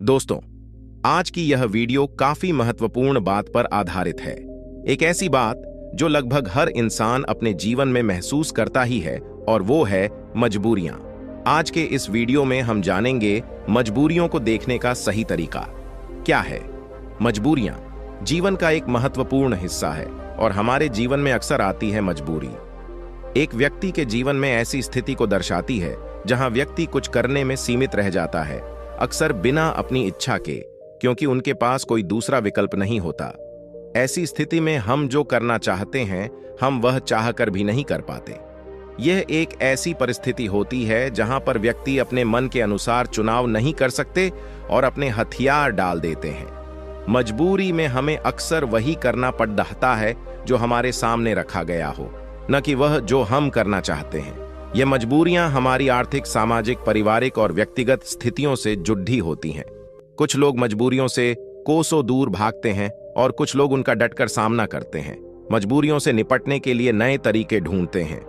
दोस्तों, आज की यह वीडियो काफी महत्वपूर्ण बात पर आधारित है। एक ऐसी बात जो लगभग हर इंसान अपने जीवन में महसूस करता ही है, और वो है मजबूरियां। आज के इस वीडियो में हम जानेंगे मजबूरियों को देखने का सही तरीका क्या है। मजबूरियां जीवन का एक महत्वपूर्ण हिस्सा है और हमारे जीवन में अक्सर आती है मजबूरी। एक व्यक्ति के जीवन में ऐसी स्थिति को दर्शाती है जहां व्यक्ति कुछ करने में सीमित रह जाता है, अक्सर बिना अपनी इच्छा के, क्योंकि उनके पास कोई दूसरा विकल्प नहीं होता। ऐसी स्थिति में हम जो करना चाहते हैं, हम वह चाहकर भी नहीं कर पाते। यह एक ऐसी परिस्थिति होती है जहां पर व्यक्ति अपने मन के अनुसार चुनाव नहीं कर सकते और अपने हथियार डाल देते हैं। मजबूरी में हमें अक्सर वही करना पड़ता है जो हमारे सामने रखा गया हो, न कि वह जो हम करना चाहते हैं। ये मजबूरियां हमारी आर्थिक, सामाजिक, पारिवारिक और व्यक्तिगत स्थितियों से जुड़ी होती हैं। कुछ लोग मजबूरियों से कोसों दूर भागते हैं और कुछ लोग उनका डटकर सामना करते हैं, मजबूरियों से निपटने के लिए नए तरीके ढूंढते हैं।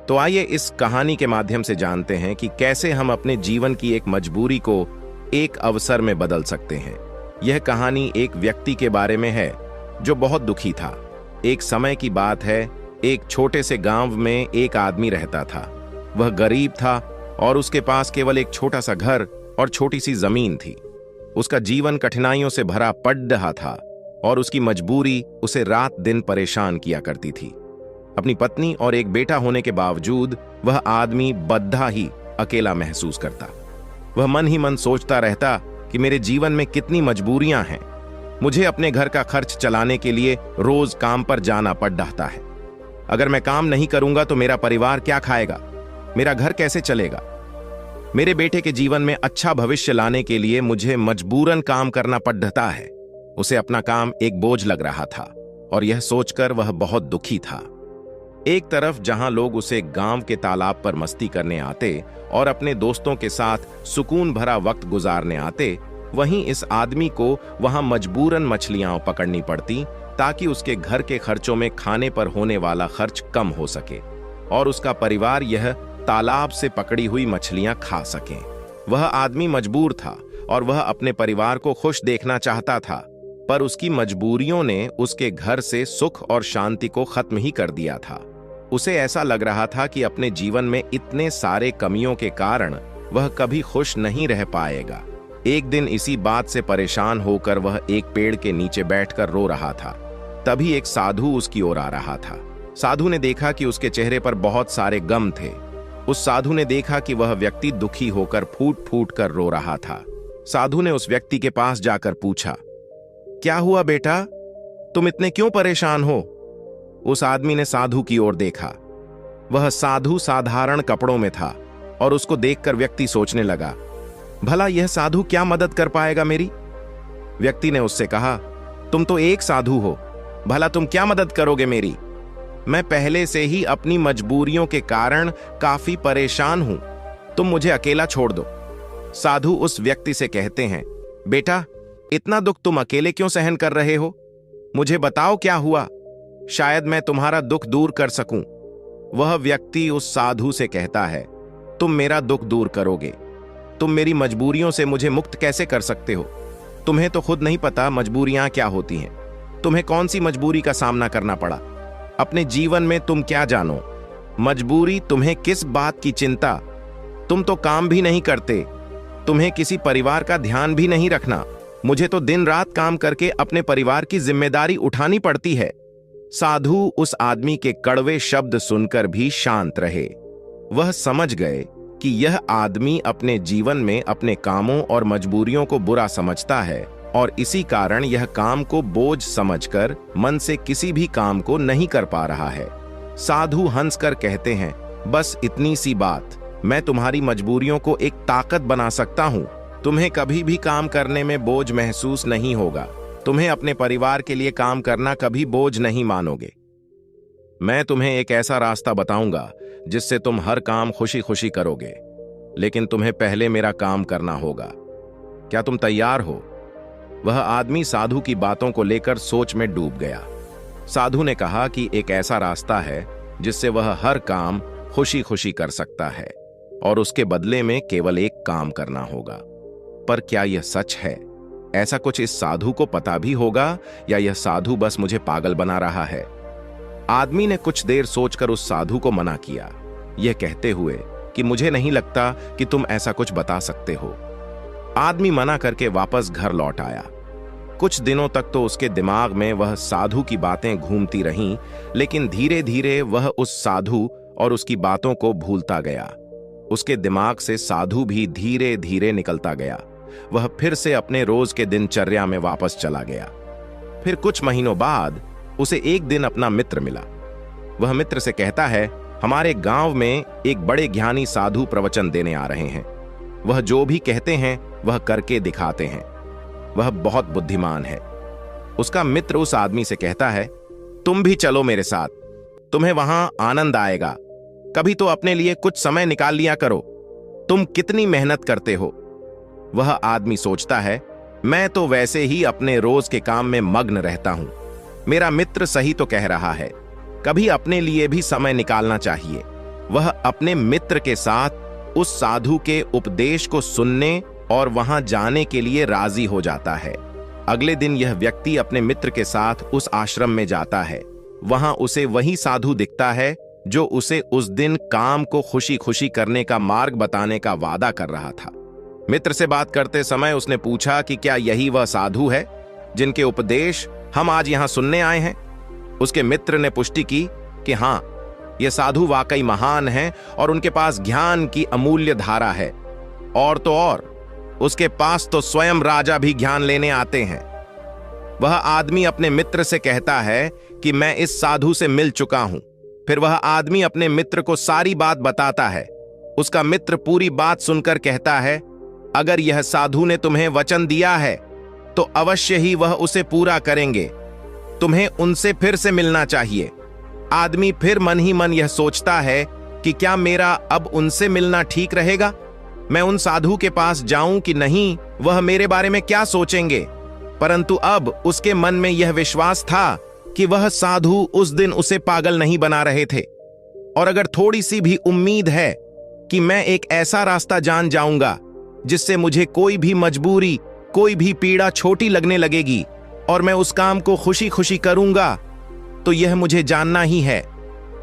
तो आइए इस कहानी के माध्यम से जानते हैं कि कैसे हम अपने जीवन की एक मजबूरी को एक अवसर में बदल सकते हैं। यह कहानी एक व्यक्ति के बारे में है जो बहुत दुखी था। एक समय की बात है, एक छोटे से गांव में एक आदमी रहता था। वह गरीब था और उसके पास केवल एक छोटा सा घर और छोटी सी जमीन थी। उसका जीवन कठिनाइयों से भरा पड़ रहा था और उसकी मजबूरी उसे रात दिन परेशान किया करती थी। अपनी पत्नी और एक बेटा होने के बावजूद वह आदमी बद्धा ही अकेला महसूस करता। वह मन ही मन सोचता रहता कि मेरे जीवन में कितनी मजबूरियां हैं। मुझे अपने घर का खर्च चलाने के लिए रोज काम पर जाना पड़ रहा है। अगर मैं काम नहीं करूंगा तो मेरा परिवार क्या खाएगा, मेरा घर कैसे चलेगा। मेरे बेटे के जीवन में अच्छा भविष्य लाने के लिए मुझे मजबूरन काम करना पड़ रहा है। उसे अपना काम एक बोझ लग रहा था और यह सोचकर वह बहुत दुखी था। एक तरफ जहां लोग उसे गांव के तालाब पर मस्ती करने आते और अपने दोस्तों के साथ सुकून भरा वक्त गुजारने आते, वहीं इस आदमी को वहां मजबूरन मछलियां पकड़नी पड़ती ताकि उसके घर के खर्चों में खाने पर होने वाला खर्च कम हो सके और उसका परिवार यह तालाब से पकड़ी हुई मछलियां खा सकें। वह आदमी मजबूर था और वह अपने परिवार को खुश देखना चाहता था, पर उसकी मजबूरियों ने उसके घर से सुख और शांति को खत्म ही कर दिया था। उसे ऐसा लग रहा था कि अपने जीवन में इतने सारे कमियों के कारण वह कभी खुश नहीं रह पाएगा। एक दिन इसी बात से परेशान होकर वह एक पेड़ के नीचे बैठकर रो रहा था। तभी एक साधु उसकी ओर आ रहा था। साधु ने देखा कि उसके चेहरे पर बहुत सारे गम थे। उस साधु ने देखा कि वह व्यक्ति दुखी होकर फूट फूट कर रो रहा था। साधु ने उस व्यक्ति के पास जाकर पूछा, क्या हुआ बेटा, तुम इतने क्यों परेशान हो? उस आदमी ने साधु की ओर देखा। वह साधु साधारण कपड़ों में था और उसको देखकर व्यक्ति सोचने लगा, भला यह साधु क्या मदद कर पाएगा मेरी? व्यक्ति ने उससे कहा, तुम तो एक साधु हो, भला तुम क्या मदद करोगे मेरी? मैं पहले से ही अपनी मजबूरियों के कारण काफी परेशान हूं, तुम मुझे अकेला छोड़ दो। साधु उस व्यक्ति से कहते हैं, बेटा, इतना दुख तुम अकेले क्यों सहन कर रहे हो? मुझे बताओ क्या हुआ, शायद मैं तुम्हारा दुख दूर कर सकूं। वह व्यक्ति उस साधु से कहता है, तुम मेरा दुख दूर करोगे? तुम मेरी मजबूरियों से मुझे मुक्त कैसे कर सकते हो? तुम्हें तो खुद नहीं पता मजबूरियां क्या होती हैं। तुम्हें कौन सी मजबूरी का सामना करना पड़ा? अपने जीवन में तुम क्या जानो? मजबूरी तुम्हें किस बात की चिंता? तुम तो काम भी नहीं करते, तुम्हें किसी परिवार का ध्यान भी नहीं रखना। मुझे तो दिन रात काम करके अपने परिवार की जिम्मेदारी उठानी पड़ती है। साधु उस आदमी के कड़वे शब्द सुनकर भी शांत रहे। वह समझ गए कि यह आदमी अपने जीवन में अपने कामों और मजबूरियों को बुरा समझता है और इसी कारण यह काम को बोझ समझकर मन से किसी भी काम को नहीं कर पा रहा है। साधु हंसकर कहते हैं, बस इतनी सी बात, मैं तुम्हारी मजबूरियों को एक ताकत बना सकता हूं। तुम्हें कभी भी काम करने में बोझ महसूस नहीं होगा। तुम्हें अपने परिवार के लिए काम करना कभी बोझ नहीं मानोगे। मैं तुम्हें एक ऐसा रास्ता बताऊंगा जिससे तुम हर काम खुशी खुशी करोगे, लेकिन तुम्हें पहले मेरा काम करना होगा। क्या तुम तैयार हो? वह आदमी साधु की बातों को लेकर सोच में डूब गया। साधु ने कहा कि एक ऐसा रास्ता है जिससे वह हर काम खुशी खुशी कर सकता है और उसके बदले में केवल एक काम करना होगा। पर क्या यह सच है? ऐसा कुछ इस साधु को पता भी होगा या यह साधु बस मुझे पागल बना रहा है? आदमी ने कुछ देर सोचकर उस साधु को मना किया, यह कहते हुए कि मुझे नहीं लगता कि तुम ऐसा कुछ बता सकते हो। आदमी मना करके वापस घर लौट आया। कुछ दिनों तक तो उसके दिमाग में वह साधु की बातें घूमती रहीं, लेकिन धीरे धीरे वह उस साधु और उसकी बातों को भूलता गया। उसके दिमाग से साधु भी धीरे धीरे निकलता गया। वह फिर से अपने रोज के दिनचर्या में वापस चला गया। फिर कुछ महीनों बाद उसे एक दिन अपना मित्र मिला। वह मित्र से कहता है, हमारे गांव में एक बड़े ज्ञानी साधु प्रवचन देने आ रहे हैं। वह जो भी कहते हैं वह करके दिखाते हैं। वह बहुत बुद्धिमान है। उसका मित्र उस आदमी से कहता है, तुम भी चलो मेरे साथ, तुम्हें वहां आनंद आएगा। कभी तो अपने लिए कुछ समय निकाल लिया करो, तुम कितनी मेहनत करते हो। वह आदमी सोचता है, मैं तो वैसे ही अपने रोज के काम में मग्न रहता हूं। मेरा मित्र सही तो कह रहा है, कभी अपने लिए भी समय निकालना चाहिए। वह अपने मित्र के साथ उस साधु के उपदेश को सुनने और वहां जाने के लिए राजी हो जाता है। अगले दिन यह व्यक्ति अपने मित्र के साथ उस आश्रम में जाता है। वहां उसे वही साधु दिखता है जो उसे उस दिन काम को खुशी खुशी करने का मार्ग बताने का वादा कर रहा था। मित्र से बात करते समय उसने पूछा कि क्या यही वह साधु है जिनके उपदेश हम आज यहां सुनने आए हैं? उसके मित्र ने पुष्टि की कि हां, यह साधु वाकई महान है और उनके पास ज्ञान की अमूल्य धारा है। और तो और उसके पास तो स्वयं राजा भी ज्ञान लेने आते हैं। वह आदमी अपने मित्र से कहता है कि मैं इस साधु से मिल चुका हूं। फिर वह आदमी अपने मित्र को सारी बात बताता है। उसका मित्र पूरी बात सुनकर कहता है, अगर यह साधु ने तुम्हें वचन दिया है तो अवश्य ही वह उसे पूरा करेंगे। तुम्हें उनसे फिर से मिलना चाहिए। आदमी फिर मन ही मन यह सोचता है कि क्या मेरा अब उनसे मिलना ठीक रहेगा? मैं उन साधु के पास जाऊं कि नहीं, वह मेरे बारे में क्या सोचेंगे? परंतु अब उसके मन में यह विश्वास था कि वह साधु उस दिन उसे पागल नहीं बना रहे थे। और अगर थोड़ी सी भी उम्मीद है कि मैं एक ऐसा रास्ता जान जाऊंगा जिससे मुझे कोई भी मजबूरी, कोई भी पीड़ा छोटी लगने लगेगी और मैं उस काम को खुशी खुशी करूंगा, तो यह मुझे जानना ही है।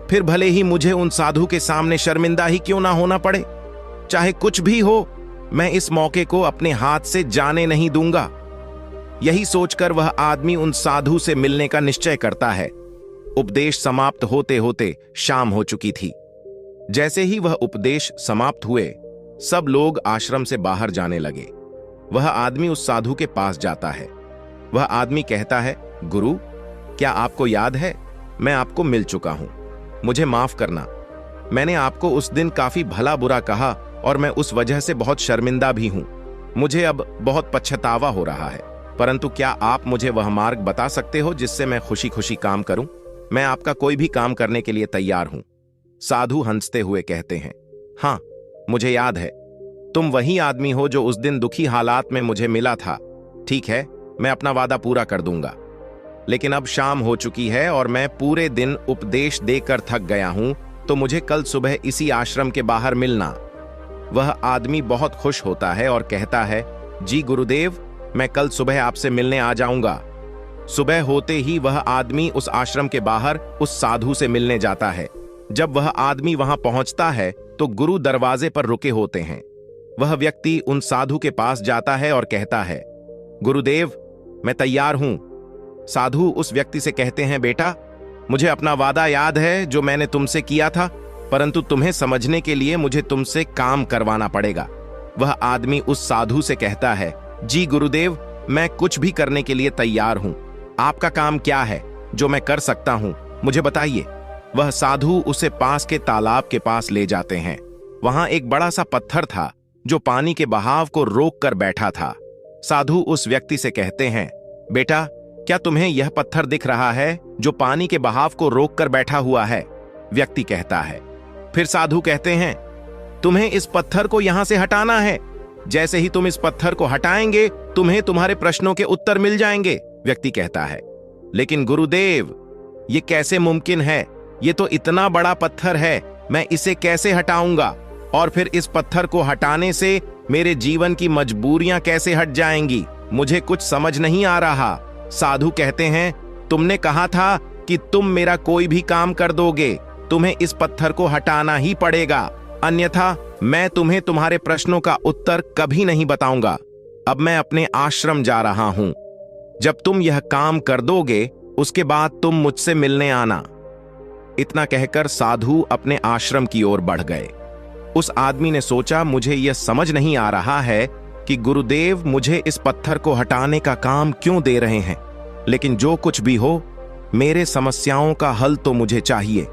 फिर भले ही मुझे उन साधु के सामने शर्मिंदा ही क्यों ना होना पड़े, चाहे कुछ भी हो, मैं इस मौके को अपने हाथ से जाने नहीं दूंगा। यही सोचकर वह आदमी उन साधु से मिलने का निश्चय करता है। उपदेश समाप्त होते होते शाम हो चुकी थी। जैसे ही वह उपदेश समाप्त हुए, सब लोग आश्रम से बाहर जाने लगे। वह आदमी उस साधु के पास जाता है। वह आदमी कहता है, गुरु, क्या आपको याद है, मैं आपको मिल चुका हूं। मुझे माफ करना, मैंने आपको उस दिन काफी भला बुरा कहा और मैं उस वजह से बहुत शर्मिंदा भी हूं। मुझे अब बहुत पछतावा हो रहा है, परंतु क्या आप मुझे वह मार्ग बता सकते हो जिससे मैं खुशी खुशी काम करूं? मैं आपका कोई भी काम करने के लिए तैयार हूं। साधु हंसते हुए कहते हैं, हां, मुझे याद है, तुम वही आदमी हो जो उस दिन दुखी हालात में मुझे मिला था। ठीक है, मैं अपना वादा पूरा कर दूंगा। लेकिन अब शाम हो चुकी है और मैं पूरे दिन उपदेश देकर थक गया हूं, तो मुझे कल सुबह इसी आश्रम के बाहर मिलना। वह आदमी बहुत खुश होता है और कहता है, जी गुरुदेव, मैं कल सुबह आपसे मिलने आ जाऊंगा। सुबह होते ही वह आदमी उस आश्रम के बाहर उस साधु से मिलने जाता है। जब वह आदमी वहां पहुंचता है तो गुरु दरवाजे पर रुके होते हैं। वह व्यक्ति उन साधु के पास जाता है और कहता है, गुरुदेव, मैं तैयार हूं। साधु उस व्यक्ति से कहते हैं, बेटा, मुझे अपना वादा याद है जो मैंने तुमसे किया था, परंतु तुम्हें समझने के लिए मुझे तुमसे काम करवाना पड़ेगा। वह आदमी उस साधु से कहता है, जी गुरुदेव, मैं कुछ भी करने के लिए तैयार हूं। आपका काम क्या है जो मैं कर सकता हूं, मुझे बताइए। वह साधु उसे पास के तालाब के पास ले जाते हैं। वहां एक बड़ा सा पत्थर था जो पानी के बहाव को रोक कर बैठा था। साधु उस व्यक्ति से कहते हैं, बेटा, क्या तुम्हें यह पत्थर दिख रहा है जो पानी के बहाव को रोक कर बैठा हुआ है? व्यक्ति कहता है। फिर साधु कहते हैं, तुम्हें इस पत्थर को यहां से हटाना है। जैसे ही तुम इस पत्थर को हटाएंगे, तुम्हें तुम्हारे प्रश्नों के उत्तर मिल जाएंगे। व्यक्ति कहता है, लेकिन गुरुदेव, ये कैसे मुमकिन है? ये तो इतना बड़ा पत्थर है, मैं इसे कैसे हटाऊंगा? और फिर इस पत्थर को हटाने से मेरे जीवन की मजबूरियां कैसे हट जाएंगी? मुझे कुछ समझ नहीं आ रहा। साधु कहते हैं, तुमने कहा था कि तुम मेरा कोई भी काम कर दोगे। तुम्हें इस पत्थर को हटाना ही पड़ेगा, अन्यथा मैं तुम्हें तुम्हारे प्रश्नों का उत्तर कभी नहीं बताऊंगा। अब मैं अपने आश्रम जा रहा हूं। जब तुम यह काम कर दोगे, उसके बाद तुम मुझसे मिलने आना। इतना कहकर साधु अपने आश्रम की ओर बढ़ गए। उस आदमी ने सोचा, मुझे यह समझ नहीं आ रहा है कि गुरुदेव मुझे इस पत्थर को हटाने का काम क्यों दे रहे हैं, लेकिन जो कुछ भी हो, मेरे समस्याओं का हल तो मुझे चाहिए।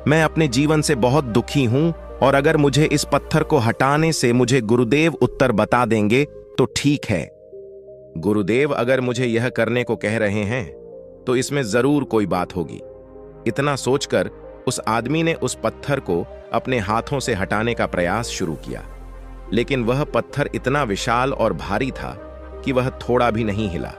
मैं अपने जीवन से बहुत दुखी हूं, और अगर मुझे इस पत्थर को हटाने से मुझे गुरुदेव उत्तर बता देंगे तो ठीक है। गुरुदेव अगर मुझे यह करने को कह रहे हैं तो इसमें जरूर कोई बात होगी। इतना सोचकर उस आदमी ने उस पत्थर को अपने हाथों से हटाने का प्रयास शुरू किया, लेकिन वह पत्थर इतना विशाल और भारी था कि वह थोड़ा भी नहीं हिला।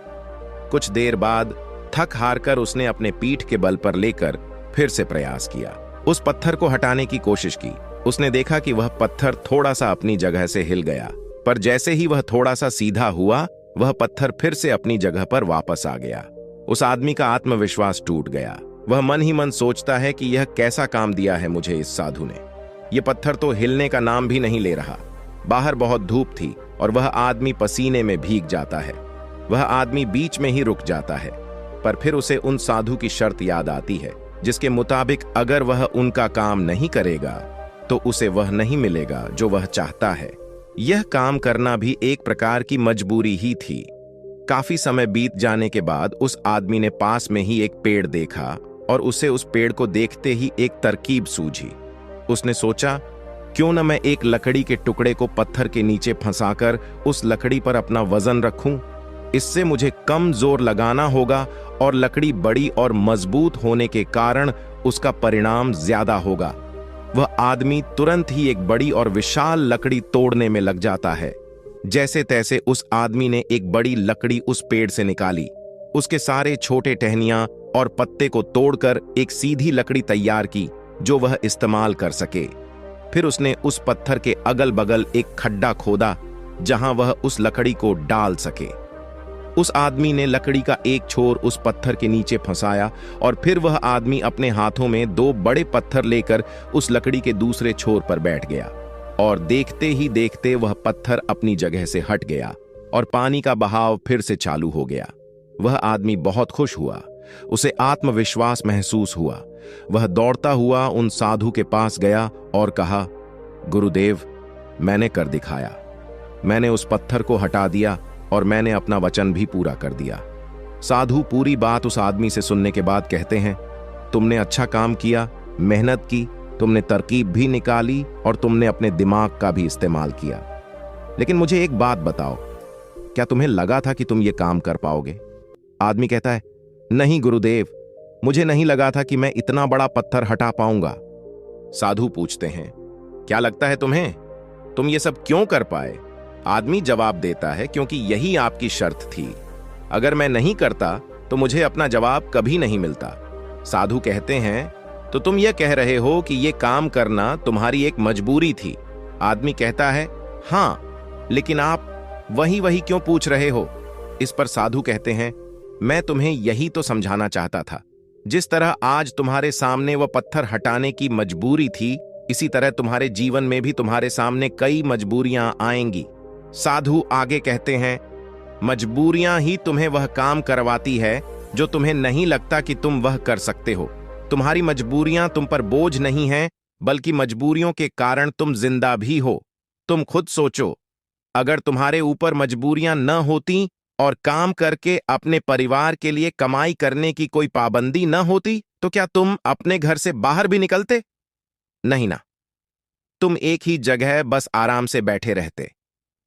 कुछ देर बाद थक हार कर उसने अपने पीठ के बल पर लेकर फिर से प्रयास किया। उस पत्थर को हटाने की कोशिश की। उसने देखा कि वह पत्थर थोड़ा सा अपनी जगह से हिल गया, पर जैसे ही वह थोड़ा सा सीधा हुआ, वह पत्थर फिर से अपनी जगह पर वापस आ गया। उस आदमी का आत्मविश्वास टूट गया। वह मन ही मन सोचता है कि यह कैसा काम दिया है मुझे इस साधु ने। यह पत्थर तो हिलने का नाम भी नहीं ले रहा। बाहर बहुत धूप थी और वह आदमी पसीने में भीग जाता है। वह आदमी बीच में ही रुक जाता है, पर फिर उसे उन साधु की शर्त याद आती है, जिसके मुताबिक अगर वह उनका काम नहीं करेगा तो उसे वह नहीं मिलेगा जो वह चाहता है। यह काम करना भी एक प्रकार की मजबूरी ही थी। काफी समय बीत जाने के बाद उस आदमी ने पास में ही एक पेड़ देखा और उसे उस पेड़ को देखते ही एक तरकीब सूझी। उसने सोचा, क्यों न मैं एक लकड़ी के टुकड़े को पत्थर के नीचे फंसाकर उस लकड़ी पर अपना वजन रखूं। इससे मुझे कम जोर लगाना होगा और लकड़ी बड़ी और मजबूत होने के कारण उसका परिणाम ज्यादा होगा। वह आदमी तुरंत ही एक बड़ी और विशाल लकड़ी तोड़ने में लग जाता है। जैसे तैसे उस आदमी ने एक बड़ी लकड़ी उस पेड़ से निकाली। उसके सारे छोटे टहनियां और पत्ते को तोड़कर एक सीधी लकड़ी तैयार की जो वह इस्तेमाल कर सके। फिर उसने उस पत्थर के अगल बगल एक खड्डा खोदा जहां वह उस लकड़ी को डाल सके। उस आदमी ने लकड़ी का एक छोर उस पत्थर के नीचे फंसाया और फिर वह आदमी अपने हाथों में 2 बड़े पत्थर लेकर उस लकड़ी के दूसरे छोर पर बैठ गया, और देखते ही देखते वह पत्थर अपनी जगह से हट गया और पानी का बहाव फिर से चालू हो गया। वह आदमी बहुत खुश हुआ। उसे आत्मविश्वास महसूस हुआ। वह दौड़ता हुआ उन साधु के पास गया और कहा, गुरुदेव, मैंने कर दिखाया। मैंने उस पत्थर को हटा दिया और मैंने अपना वचन भी पूरा कर दिया। साधु पूरी बात उस आदमी से सुनने के बाद कहते हैं, तुमने अच्छा काम किया, मेहनत की, तुमने तरकीब भी निकाली और तुमने अपने दिमाग का भी इस्तेमाल किया। लेकिन मुझे एक बात बताओ, क्या तुम्हें लगा था कि तुम ये काम कर पाओगे? आदमी कहता है, नहीं गुरुदेव, मुझे नहीं लगा था कि मैं इतना बड़ा पत्थर हटा पाऊंगा। साधु पूछते हैं, क्या लगता है तुम्हें, तुम ये सब क्यों कर पाए? आदमी जवाब देता है, क्योंकि यही आपकी शर्त थी। अगर मैं नहीं करता तो मुझे अपना जवाब कभी नहीं मिलता। साधु कहते हैं, तो तुम यह कह रहे हो कि यह काम करना तुम्हारी एक मजबूरी थी? आदमी कहता है, हां, लेकिन आप वही क्यों पूछ रहे हो? इस पर साधु कहते हैं, मैं तुम्हें यही तो समझाना चाहता था। जिस तरह आज तुम्हारे सामने वह पत्थर हटाने की मजबूरी थी, इसी तरह तुम्हारे जीवन में भी तुम्हारे सामने कई मजबूरियां आएंगी। साधु आगे कहते हैं, मजबूरियां ही तुम्हें वह काम करवाती है जो तुम्हें नहीं लगता कि तुम वह कर सकते हो। तुम्हारी मजबूरियां तुम पर बोझ नहीं हैं, बल्कि मजबूरियों के कारण तुम जिंदा भी हो। तुम खुद सोचो, अगर तुम्हारे ऊपर मजबूरियां न होती और काम करके अपने परिवार के लिए कमाई करने की कोई पाबंदी न होती, तो क्या तुम अपने घर से बाहर भी निकलते? नहीं ना। तुम एक ही जगह बस आराम से बैठे रहते।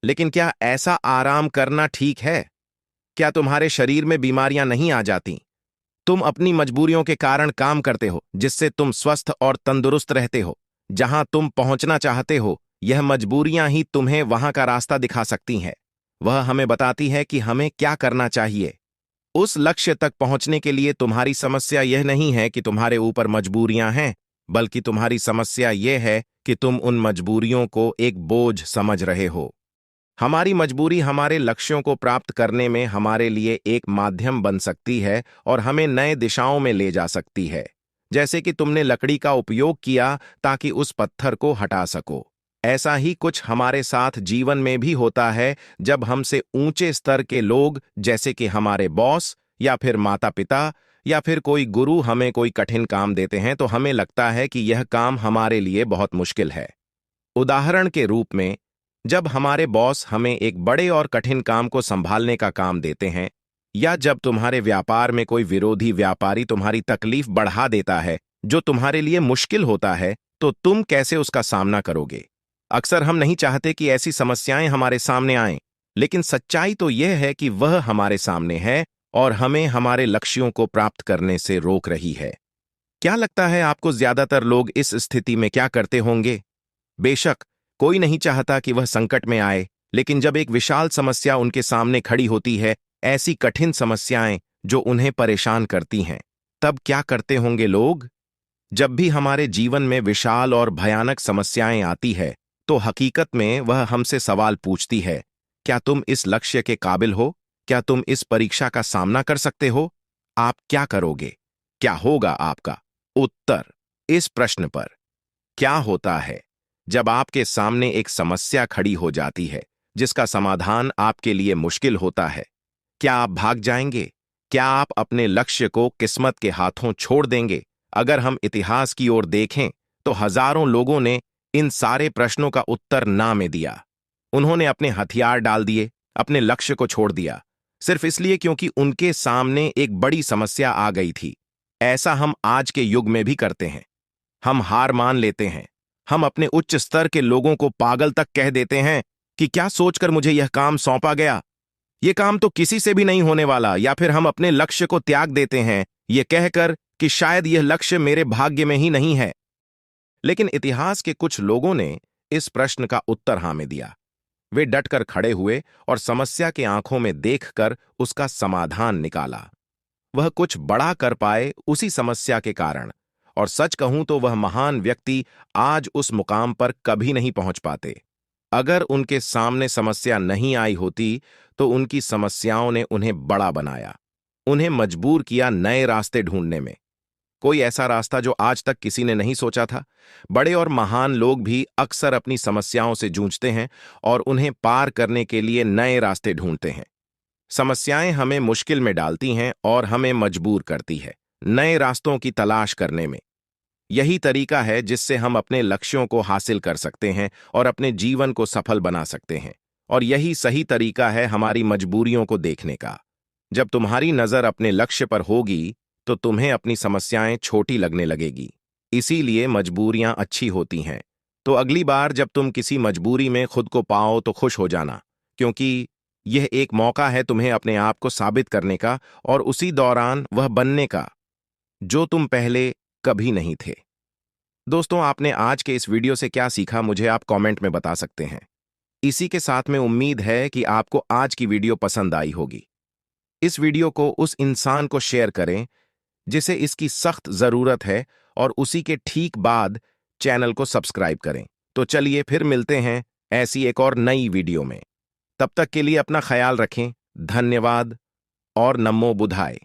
लेकिन क्या ऐसा आराम करना ठीक है? क्या तुम्हारे शरीर में बीमारियां नहीं आ जाती? तुम अपनी मजबूरियों के कारण काम करते हो, जिससे तुम स्वस्थ और तंदुरुस्त रहते हो। जहां तुम पहुंचना चाहते हो, यह मजबूरियां ही तुम्हें वहां का रास्ता दिखा सकती हैं। वह हमें बताती है कि हमें क्या करना चाहिए। उस लक्ष्य तक पहुंचने के लिए तुम्हारी समस्या यह नहीं है कि तुम्हारे ऊपर मजबूरियां हैं, बल्कि तुम्हारी समस्या यह है कि तुम उन मजबूरियों को एक बोझ समझ रहे हो। हमारी मजबूरी हमारे लक्ष्यों को प्राप्त करने में हमारे लिए एक माध्यम बन सकती है और हमें नए दिशाओं में ले जा सकती है। जैसे कि तुमने लकड़ी का उपयोग किया ताकि उस पत्थर को हटा सको। ऐसा ही कुछ हमारे साथ जीवन में भी होता है जब हमसे ऊंचे स्तर के लोग जैसे कि हमारे बॉस या फिर माता पिता या फिर कोई गुरु हमें कोई कठिन काम देते हैं तो हमें लगता है कि यह काम हमारे लिए बहुत मुश्किल है। उदाहरण के रूप में, जब हमारे बॉस हमें एक बड़े और कठिन काम को संभालने का काम देते हैं, या जब तुम्हारे व्यापार में कोई विरोधी व्यापारी तुम्हारी तकलीफ बढ़ा देता है जो तुम्हारे लिए मुश्किल होता है, तो तुम कैसे उसका सामना करोगे? अक्सर हम नहीं चाहते कि ऐसी समस्याएं हमारे सामने आएं, लेकिन सच्चाई तो यह है कि वह हमारे सामने है और हमें हमारे लक्ष्यों को प्राप्त करने से रोक रही है। क्या लगता है आपको ज्यादातर लोग इस स्थिति में क्या करते होंगे? बेशक, कोई नहीं चाहता कि वह संकट में आए, लेकिन जब एक विशाल समस्या उनके सामने खड़ी होती है, ऐसी कठिन समस्याएं जो उन्हें परेशान करती हैं, तब क्या करते होंगे लोग? जब भी हमारे जीवन में विशाल और भयानक समस्याएं आती है, तो हकीकत में वह हमसे सवाल पूछती है, क्या तुम इस लक्ष्य के काबिल हो? क्या तुम इस परीक्षा का सामना कर सकते हो? आप क्या करोगे? क्या होगा आपका उत्तर इस प्रश्न पर? क्या होता है जब आपके सामने एक समस्या खड़ी हो जाती है जिसका समाधान आपके लिए मुश्किल होता है? क्या आप भाग जाएंगे? क्या आप अपने लक्ष्य को किस्मत के हाथों छोड़ देंगे? अगर हम इतिहास की ओर देखें तो हजारों लोगों ने इन सारे प्रश्नों का उत्तर ना में दिया। उन्होंने अपने हथियार डाल दिए, अपने लक्ष्य को छोड़ दिया, सिर्फ इसलिए क्योंकि उनके सामने एक बड़ी समस्या आ गई थी। ऐसा हम आज के युग में भी करते हैं। हम हार मान लेते हैं। हम अपने उच्च स्तर के लोगों को पागल तक कह देते हैं कि क्या सोचकर मुझे यह काम सौंपा गया, यह काम तो किसी से भी नहीं होने वाला, या फिर हम अपने लक्ष्य को त्याग देते हैं यह कहकर कि शायद यह लक्ष्य मेरे भाग्य में ही नहीं है। लेकिन इतिहास के कुछ लोगों ने इस प्रश्न का उत्तर हाँ में दिया। वे डटकर खड़े हुए और समस्या के आंखों में देखकर उसका समाधान निकाला। वह कुछ बड़ा कर पाए उसी समस्या के कारण, और सच कहूं तो वह महान व्यक्ति आज उस मुकाम पर कभी नहीं पहुंच पाते। अगर उनके सामने समस्या नहीं आई होती तो उनकी समस्याओं ने उन्हें बड़ा बनाया, उन्हें मजबूर किया नए रास्ते ढूंढने में। कोई ऐसा रास्ता जो आज तक किसी ने नहीं सोचा था। बड़े और महान लोग भी अक्सर अपनी समस्याओं से जूझते हैं और उन्हें पार करने के लिए नए रास्ते ढूंढते हैं। समस्याएं हमें मुश्किल में डालती हैं और हमें मजबूर करती है नए रास्तों की तलाश करने में। यही तरीका है जिससे हम अपने लक्ष्यों को हासिल कर सकते हैं और अपने जीवन को सफल बना सकते हैं। और यही सही तरीका है हमारी मजबूरियों को देखने का। जब तुम्हारी नजर अपने लक्ष्य पर होगी तो तुम्हें अपनी समस्याएं छोटी लगने लगेगी। इसीलिए मजबूरियां अच्छी होती हैं। तो अगली बार जब तुम किसी मजबूरी में खुद को पाओ तो खुश हो जाना, क्योंकि यह एक मौका है तुम्हें अपने आप को साबित करने का और उसी दौरान वह बनने का जो तुम पहले कभी नहीं थे। दोस्तों, आपने आज के इस वीडियो से क्या सीखा मुझे आप कमेंट में बता सकते हैं। इसी के साथ में उम्मीद है कि आपको आज की वीडियो पसंद आई होगी। इस वीडियो को उस इंसान को शेयर करें जिसे इसकी सख्त जरूरत है और उसी के ठीक बाद चैनल को सब्सक्राइब करें। तो चलिए फिर मिलते हैं ऐसी एक और नई वीडियो में। तब तक के लिए अपना ख्याल रखें। धन्यवाद और नमो बुद्धाय।